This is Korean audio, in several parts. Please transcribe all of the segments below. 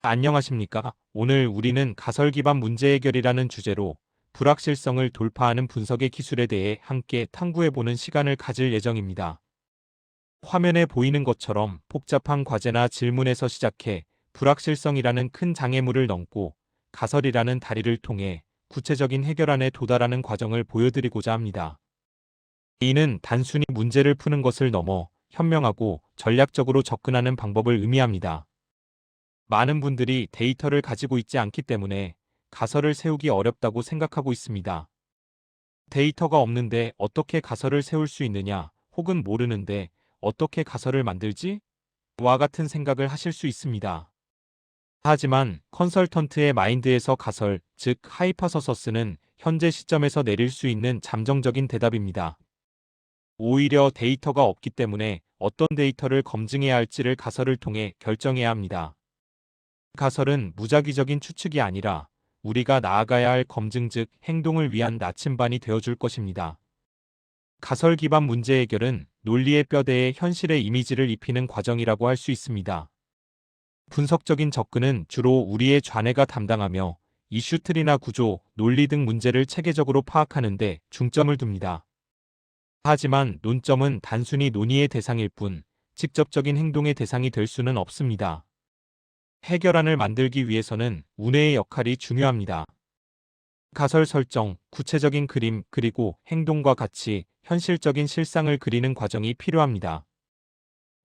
안녕하십니까? 오늘 우리는 가설 기반 문제 해결이라는 주제로 불확실성을 돌파하는 분석의 기술에 대해 함께 탐구해보는 시간을 가질 예정입니다. 화면에 보이는 것처럼 복잡한 과제나 질문에서 시작해 불확실성이라는 큰 장애물을 넘고 가설이라는 다리를 통해 구체적인 해결안에 도달하는 과정을 보여드리고자 합니다. 이는 단순히 문제를 푸는 것을 넘어 현명하고 전략적으로 접근하는 방법을 의미합니다. 많은 분들이 데이터를 가지고 있지 않기 때문에 가설을 세우기 어렵다고 생각하고 있습니다. 데이터가 없는데 어떻게 가설을 세울 수 있느냐, 혹은 모르는데 어떻게 가설을 만들지? 와 같은 생각을 하실 수 있습니다. 하지만 컨설턴트의 마인드에서 가설, 즉 하이퍼서서스는 현재 시점에서 내릴 수 있는 잠정적인 대답입니다. 오히려 데이터가 없기 때문에 어떤 데이터를 검증해야 할지를 가설을 통해 결정해야 합니다. 가설은 무작위적인 추측이 아니라 우리가 나아가야 할 검증 즉 행동을 위한 나침반이 되어줄 것입니다. 가설 기반 문제 해결은 논리의 뼈대에 현실의 이미지를 입히는 과정이라고 할 수 있습니다. 분석적인 접근은 주로 우리의 좌뇌가 담당하며 이슈트리나 구조, 논리 등 문제를 체계적으로 파악하는 데 중점을 둡니다. 하지만 논점은 단순히 논의의 대상일 뿐 직접적인 행동의 대상이 될 수는 없습니다. 해결안을 만들기 위해서는 운해의 역할이 중요합니다. 가설 설정, 구체적인 그림, 그리고 행동과 같이 현실적인 실상을 그리는 과정이 필요합니다.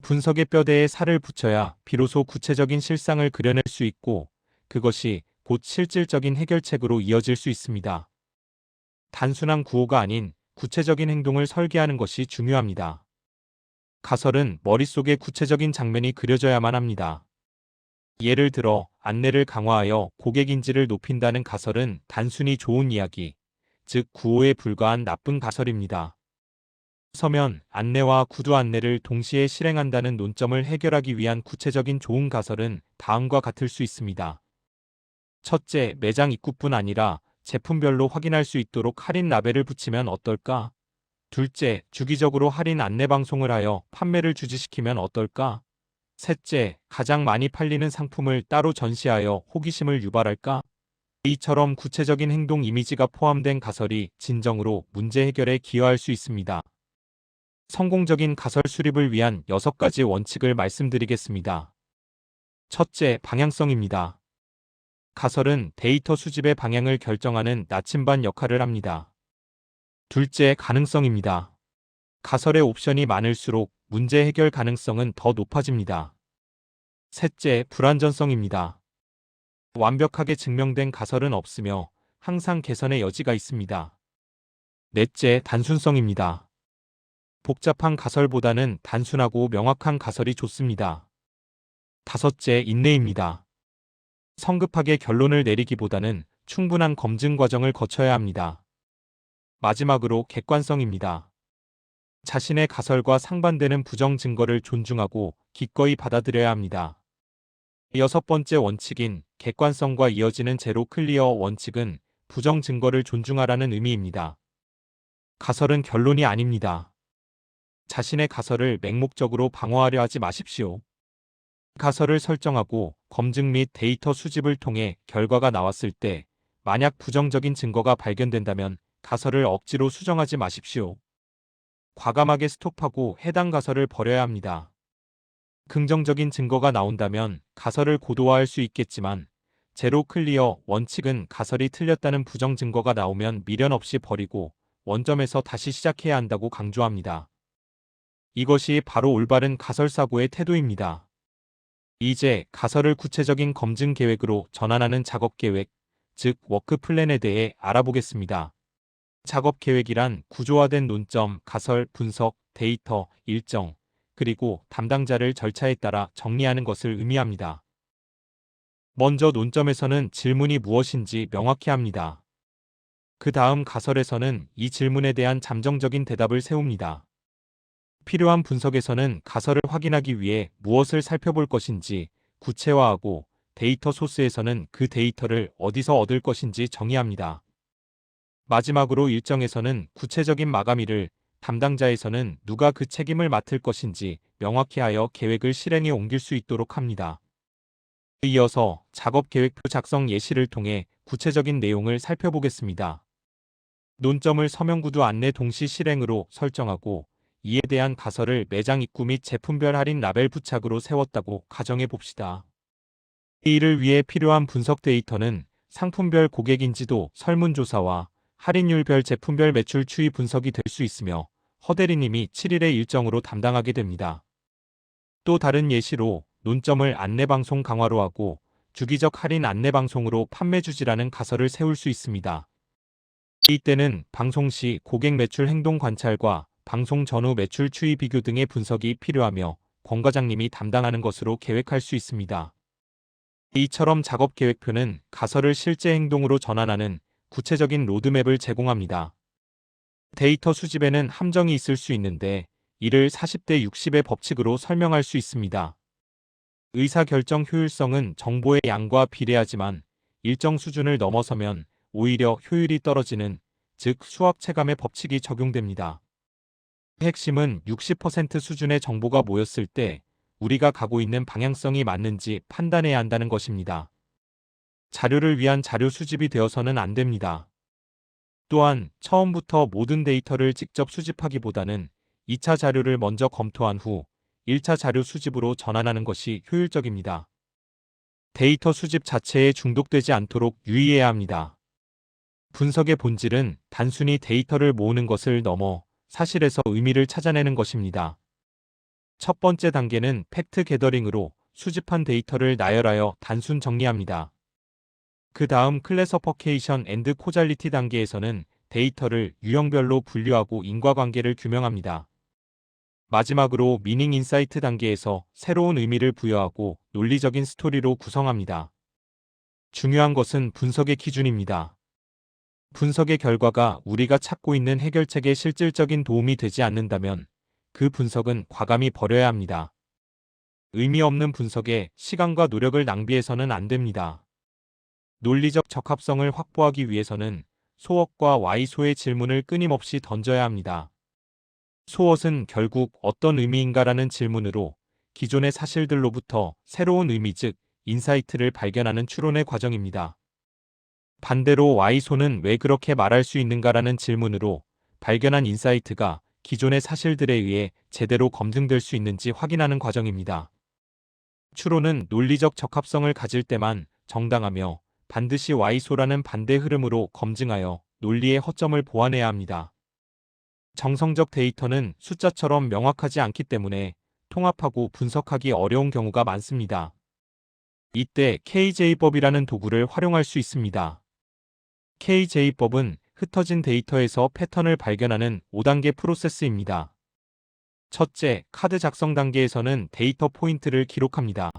분석의 뼈대에 살을 붙여야 비로소 구체적인 실상을 그려낼 수 있고 그것이 곧 실질적인 해결책으로 이어질 수 있습니다. 단순한 구호가 아닌 구체적인 행동을 설계하는 것이 중요합니다. 가설은 머릿속에 구체적인 장면이 그려져야만 합니다. 예를 들어 안내를 강화하여 고객 인지를 높인다는 가설은 단순히 좋은 이야기, 즉 구호에 불과한 나쁜 가설입니다. 서면 안내와 구두 안내를 동시에 실행한다는 논점을 해결하기 위한 구체적인 좋은 가설은 다음과 같을 수 있습니다. 첫째, 매장 입구뿐 아니라 제품별로 확인할 수 있도록 할인 라벨을 붙이면 어떨까? 둘째, 주기적으로 할인 안내 방송을 하여 판매를 주지시키면 어떨까? 셋째, 가장 많이 팔리는 상품을 따로 전시하여 호기심을 유발할까? 이처럼 구체적인 행동 이미지가 포함된 가설이 진정으로 문제 해결에 기여할 수 있습니다. 성공적인 가설 수립을 위한 6가지 원칙을 말씀드리겠습니다. 첫째, 방향성입니다. 가설은 데이터 수집의 방향을 결정하는 나침반 역할을 합니다. 둘째, 가능성입니다. 가설의 옵션이 많을수록 문제 해결 가능성은 더 높아집니다. 셋째, 불완전성입니다. 완벽하게 증명된 가설은 없으며 항상 개선의 여지가 있습니다. 넷째, 단순성입니다. 복잡한 가설보다는 단순하고 명확한 가설이 좋습니다. 다섯째, 인내입니다. 성급하게 결론을 내리기보다는 충분한 검증 과정을 거쳐야 합니다. 마지막으로 객관성입니다. 자신의 가설과 상반되는 부정 증거를 존중하고 기꺼이 받아들여야 합니다. 여섯 번째 원칙인 객관성과 이어지는 제로 클리어 원칙은 부정 증거를 존중하라는 의미입니다. 가설은 결론이 아닙니다. 자신의 가설을 맹목적으로 방어하려 하지 마십시오. 가설을 설정하고 검증 및 데이터 수집을 통해 결과가 나왔을 때 만약 부정적인 증거가 발견된다면 가설을 억지로 수정하지 마십시오. 과감하게 스톱하고 해당 가설을 버려야 합니다. 긍정적인 증거가 나온다면 가설을 고도화할 수 있겠지만 제로 클리어 원칙은 가설이 틀렸다는 부정 증거가 나오면 미련 없이 버리고 원점에서 다시 시작해야 한다고 강조합니다. 이것이 바로 올바른 가설 사고의 태도입니다. 이제 가설을 구체적인 검증 계획으로 전환하는 작업 계획, 즉 워크 플랜에 대해 알아보겠습니다. 작업 계획이란 구조화된 논점, 가설, 분석, 데이터, 일정, 그리고 담당자를 절차에 따라 정리하는 것을 의미합니다. 먼저 논점에서는 질문이 무엇인지 명확히 합니다. 그 다음 가설에서는 이 질문에 대한 잠정적인 대답을 세웁니다. 필요한 분석에서는 가설을 확인하기 위해 무엇을 살펴볼 것인지 구체화하고 데이터 소스에서는 그 데이터를 어디서 얻을 것인지 정의합니다. 마지막으로 일정에서는 구체적인 마감일을, 담당자에서는 누가 그 책임을 맡을 것인지 명확히 하여 계획을 실행에 옮길 수 있도록 합니다. 이어서 작업 계획표 작성 예시를 통해 구체적인 내용을 살펴보겠습니다. 논점을 서명구두 안내 동시 실행으로 설정하고 이에 대한 가설을 매장 입구 및 제품별 할인 라벨 부착으로 세웠다고 가정해 봅시다. 이를 위해 필요한 분석 데이터는 상품별 고객 인지도 설문조사와 할인율별 제품별 매출 추이 분석이 될 수 있으며 허대리님이 7일의 일정으로 담당하게 됩니다. 또 다른 예시로 논점을 안내방송 강화로 하고 주기적 할인 안내방송으로 판매 주지라는 가설을 세울 수 있습니다. 이때는 방송 시 고객 매출 행동 관찰과 방송 전후 매출 추이 비교 등의 분석이 필요하며 권 과장님이 담당하는 것으로 계획할 수 있습니다. 이처럼 작업 계획표는 가설을 실제 행동으로 전환하는 구체적인 로드맵을 제공합니다. 데이터 수집에는 함정이 있을 수 있는데 이를 40대 60의 법칙으로 설명할 수 있습니다. 의사결정 효율성은 정보의 양과 비례하지만 일정 수준을 넘어서면 오히려 효율이 떨어지는, 즉 수학 체감의 법칙이 적용됩니다. 핵심은 60% 수준의 정보가 모였을 때 우리가 가고 있는 방향성이 맞는지 판단해야 한다는 것입니다. 자료를 위한 자료 수집이 되어서는 안 됩니다. 또한 처음부터 모든 데이터를 직접 수집하기보다는 2차 자료를 먼저 검토한 후 1차 자료 수집으로 전환하는 것이 효율적입니다. 데이터 수집 자체에 중독되지 않도록 유의해야 합니다. 분석의 본질은 단순히 데이터를 모으는 것을 넘어 사실에서 의미를 찾아내는 것입니다. 첫 번째 단계는 팩트 게더링으로 수집한 데이터를 나열하여 단순 정리합니다. 그 다음 클래서퍼케이션 앤드 코잘리티 단계에서는 데이터를 유형별로 분류하고 인과관계를 규명합니다. 마지막으로 미닝 인사이트 단계에서 새로운 의미를 부여하고 논리적인 스토리로 구성합니다. 중요한 것은 분석의 기준입니다. 분석의 결과가 우리가 찾고 있는 해결책에 실질적인 도움이 되지 않는다면 그 분석은 과감히 버려야 합니다. 의미 없는 분석에 시간과 노력을 낭비해서는 안 됩니다. 논리적 적합성을 확보하기 위해서는 소엇과 Y소의 질문을 끊임없이 던져야 합니다. 소엇은 결국 어떤 의미인가라는 질문으로 기존의 사실들로부터 새로운 의미 즉 인사이트를 발견하는 추론의 과정입니다. 반대로 Y소는 왜 그렇게 말할 수 있는가라는 질문으로 발견한 인사이트가 기존의 사실들에 의해 제대로 검증될 수 있는지 확인하는 과정입니다. 추론은 논리적 적합성을 가질 때만 정당하며 반드시 Y소라는 반대 흐름으로 검증하여 논리의 허점을 보완해야 합니다. 정성적 데이터는 숫자처럼 명확하지 않기 때문에 통합하고 분석하기 어려운 경우가 많습니다. 이때 KJ법이라는 도구를 활용할 수 있습니다. KJ법은 흩어진 데이터에서 패턴을 발견하는 5단계 프로세스입니다. 첫째, 카드 작성 단계에서는 데이터 포인트를 기록합니다.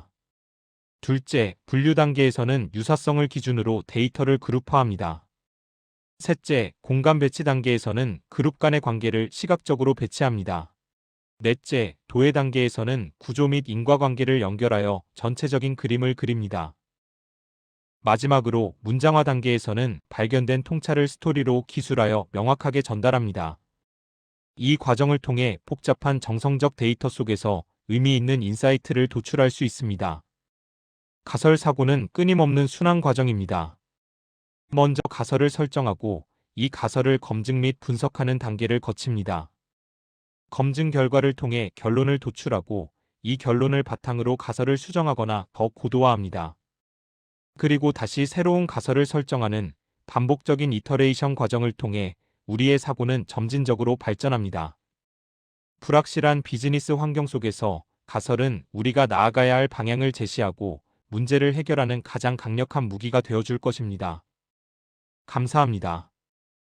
둘째, 분류 단계에서는 유사성을 기준으로 데이터를 그룹화합니다. 셋째, 공간 배치 단계에서는 그룹 간의 관계를 시각적으로 배치합니다. 넷째, 도해 단계에서는 구조 및 인과관계를 연결하여 전체적인 그림을 그립니다. 마지막으로 문장화 단계에서는 발견된 통찰을 스토리로 기술하여 명확하게 전달합니다. 이 과정을 통해 복잡한 정성적 데이터 속에서 의미 있는 인사이트를 도출할 수 있습니다. 가설 사고는 끊임없는 순환 과정입니다. 먼저 가설을 설정하고 이 가설을 검증 및 분석하는 단계를 거칩니다. 검증 결과를 통해 결론을 도출하고 이 결론을 바탕으로 가설을 수정하거나 더 고도화합니다. 그리고 다시 새로운 가설을 설정하는 반복적인 이터레이션 과정을 통해 우리의 사고는 점진적으로 발전합니다. 불확실한 비즈니스 환경 속에서 가설은 우리가 나아가야 할 방향을 제시하고 문제를 해결하는 가장 강력한 무기가 되어줄 것입니다. 감사합니다.